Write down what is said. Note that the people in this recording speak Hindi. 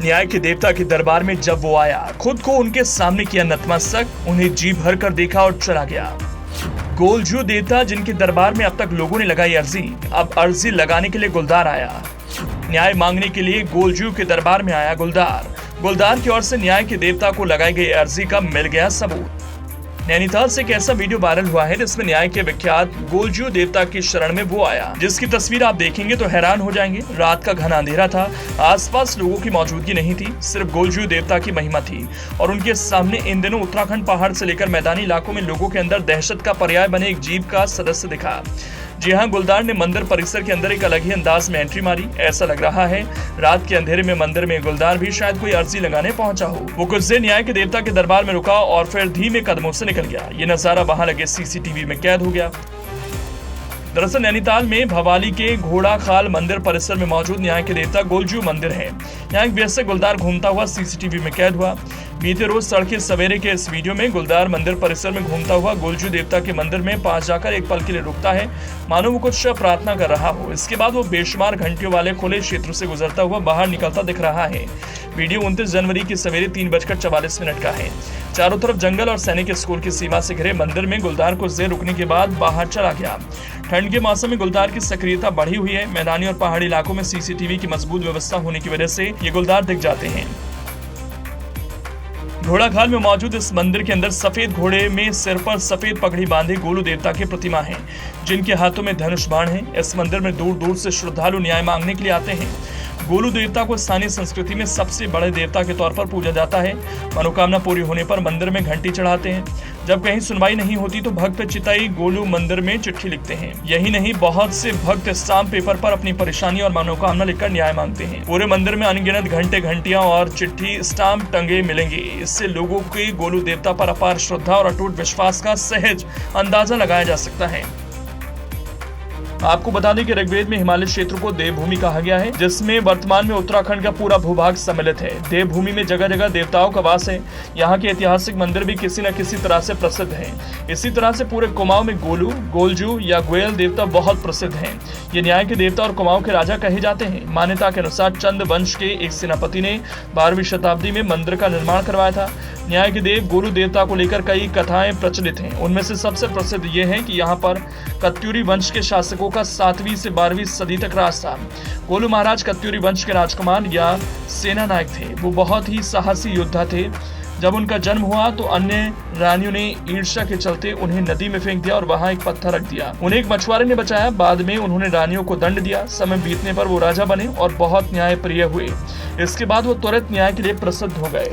न्याय के देवता के दरबार में जब वो आया, खुद को उनके सामने किया नतमस्तक, उन्हें जी भर कर देखा और चला गया। गोलजू देवता जिनके दरबार में अब तक लोगों ने लगाई अर्जी, अब अर्जी लगाने के लिए गुलदार आया। न्याय मांगने के लिए गोलजू के दरबार में आया गुलदार। गुलदार की ओर से न्याय के देवता को लगाई गई अर्जी का मिल गया सबूत। नैनीताल से एक ऐसा वीडियो वायरल हुआ है जिसमें न्याय के विख्यात गोलजू देवता की शरण में वो आया, जिसकी तस्वीर आप देखेंगे तो हैरान हो जाएंगे। रात का घना अंधेरा था, आसपास लोगों की मौजूदगी नहीं थी, सिर्फ गोलजू देवता की महिमा थी और उनके सामने इन दिनों उत्तराखंड पहाड़ से लेकर मैदानी इलाकों में लोगों के अंदर दहशत का पर्याय बने एक जीव का सदस्य दिखा। जी हाँ, गुलदार ने मंदिर परिसर के अंदर एक अलग ही अंदाज में एंट्री मारी। ऐसा लग रहा है रात के अंधेरे में मंदिर में गुलदार भी शायद कोई अर्जी लगाने पहुंचा हो। वो कुछ देर न्याय के देवता के दरबार में रुका और फिर धीमे कदमों से निकल गया। ये नजारा वहां लगे सीसीटीवी में कैद हो गया। दरअसल नैनीताल में भवाली के घोड़ाखाल मंदिर परिसर में मौजूद न्याय के देवता गोलजू मंदिर है। यहाँ एक व्यस्त गुलदार घूमता हुआ सीसीटीवी में कैद हुआ। बीते रोज तड़के सवेरे के इस वीडियो में गुलदार मंदिर परिसर में घूमता हुआ गोलजू देवता के मंदिर में पास जाकर एक पल के लिए रुकता है, मानो वो कुछ प्रार्थना कर रहा हो। इसके बाद वो बेशुमार घंटियों वाले खुले क्षेत्र से गुजरता हुआ बाहर निकलता दिख रहा है। वीडियो 29 जनवरी की सवेरे 3:44 का है। चारों तरफ जंगल और सैनिक स्कूल की सीमा से घिरे मंदिर में गुलदार कुछ देर रुकने के बाद बाहर चला गया। ठंड के मौसम में गुलदार की सक्रियता बढ़ी हुई है। मैदानी और पहाड़ी इलाकों में सीसीटीवी की मजबूत व्यवस्था होने की वजह से ये गुलदार दिख जाते हैं। घोड़ाखाल में मौजूद इस मंदिर के अंदर सफेद घोड़े में सिर पर सफेद पगड़ी बांधे गोलू देवता की प्रतिमा है, जिनके हाथों में धनुष बाण है। इस मंदिर में दूर दूर से श्रद्धालु न्याय मांगने के लिए आते हैं। गोलू देवता को स्थानीय संस्कृति में सबसे बड़े देवता के तौर पर पूजा जाता है। मनोकामना पूरी होने पर मंदिर में घंटी चढ़ाते हैं। जब कहीं सुनवाई नहीं होती तो भक्त चिताई गोलू मंदिर में चिट्ठी लिखते हैं। यही नहीं, बहुत से भक्त स्टाम्प पेपर पर अपनी परेशानी और मनोकामना लिखकर न्याय मांगते हैं। पूरे मंदिर में अनगिनत घंटे, घंटियां और चिट्ठी स्टाम्प टंगे मिलेंगे। इससे लोगों की गोलू देवता पर अपार श्रद्धा और अटूट विश्वास का सहज अंदाजा लगाया जा सकता है। आपको बता दें कि ऋग्वेद में हिमालय क्षेत्र को देवभूमि कहा गया है, जिसमें वर्तमान में उत्तराखंड का पूरा भूभाग सम्मिलित है। देवभूमि में जगह जगह देवताओं का वास है। यहाँ के ऐतिहासिक मंदिर भी किसी न किसी तरह से प्रसिद्ध हैं। इसी तरह से पूरे कुमाऊं में गोलू, गोलजू या गोयल देवता बहुत प्रसिद्ध हैं। ये न्याय के देवता और कुमाऊं के राजा कहे जाते हैं। मान्यता के अनुसार चंद वंश के एक सेनापति ने 12वीं शताब्दी में मंदिर का निर्माण करवाया था। न्याय के देव गोलू देवता को लेकर कई कथाएं प्रचलित हैं। उनमें से सबसे प्रसिद्ध ये है कि यहाँ पर कत्यूरी वंश के शासकों का 7वीं से 12वीं सदी तक राज था। गोलू महाराज कत्यूरी वंश के राजकुमार या सेना नायक थे। वो बहुत ही साहसी योद्धा थे। जब उनका जन्म हुआ तो अन्य रानियों ने ईर्ष्या के चलते उन्हें नदी में फेंक दिया और वहां एक पत्थर रख दिया। उन्हें एक मछुआरे ने बचाया। बाद में उन्होंने रानियों को दंड दिया। समय बीतने पर वो राजा बने और बहुत न्यायप्रिय हुए। इसके बाद वो त्वरित न्याय के लिए प्रसिद्ध हो गए।